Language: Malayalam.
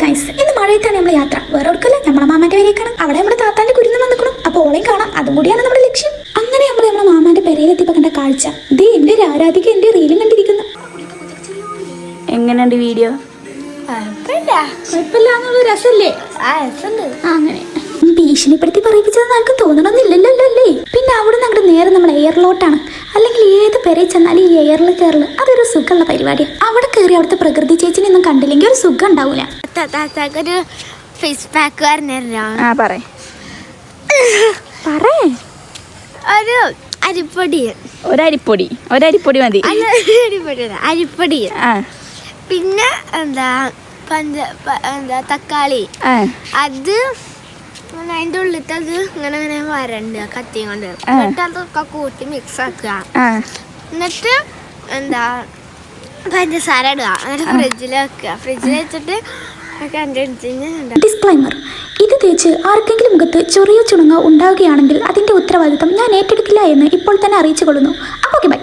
ഗൈസ്, ഇന്ന് മഴയത്താണ് നമ്മൾ യാത്ര. വേറെ ഒടുക്കല്ല, നമ്മളെ മാമാന്റെ പേരേക്കാണ്. അവിടെ നമ്മുടെ താത്താന്റെ കുരുന്ന് വന്നിക്കണം. അപ്പൊ ഓളെയും കാണാം, അതും കൂടിയാണ് നമ്മുടെ ലക്ഷ്യം. അങ്ങനെ നമ്മളെ മാമാന്റെ പെരയിലെത്തിയപ്പോ കണ്ട കാഴ്ച ദേ എന്റെ ഒരു ആരാധിക എന്റെ റീലും കണ്ടിരിക്കുന്നു. എങ്ങനെയുണ്ട് വീഡിയോ? കുഴപ്പമില്ല, രസല്ലേ? അങ്ങനെ ഭീഷണിപ്പെടുത്തി പറയിപ്പിച്ചതെന്ന് ആർക്കും തോന്നണമെന്നില്ലല്ലോ അല്ലേ? പിന്നെ അവിടെ നിന്ന് അങ്ങോട്ട് നേരെ നമ്മുടെ എയറിലോട്ടാണ്. അല്ലെങ്കിൽ ഏത് പെരയിൽ ചെന്നാലും ഈ എയറിൽ കയറല് അതൊരു സുഖമുള്ള പരിപാടിയാണ്. അവിടെ കയറി അവിടുത്തെ പ്രകൃതി ചേച്ചിനെ ഒന്നും കണ്ടില്ലെങ്കിൽ ഒരു സുഖം ഉണ്ടാവൂല. ഒരു ഫേസ് പാക്ക് ഒരു അരിപ്പൊടി ഒരരിപ്പൊടി മതി. അരിപ്പൊടി പിന്നെ എന്താ തക്കാളി, അത് അതിൻ്റെ ഉള്ളിലത്തെ അത് ഇങ്ങനെ ഇങ്ങനെ വരണ്ട് കത്തി കൊണ്ട്. എന്നിട്ട് അതൊക്കെ കൂട്ടി മിക്സ് ആക്കുക. എന്നിട്ട് എന്താ പഞ്ചസാര ഇടുക. എന്നിട്ട് ഫ്രിഡ്ജിൽ വെക്കുക. ഫ്രിഡ്ജിൽ വെച്ചിട്ട് ഡിസ്ക്ലൈമർ: ഇത് തേച്ച് ആർക്കെങ്കിലും മുഖത്ത് ചൊറിയോ ചുണങ്ങോ ഉണ്ടാവുകയാണെങ്കിൽ അതിന്റെ ഉത്തരവാദിത്തം ഞാൻ ഏറ്റെടുക്കില്ല എന്ന് ഇപ്പോൾ തന്നെ അറിയിച്ചു കൊള്ളുന്നു. അപ്പോൾ ബൈ.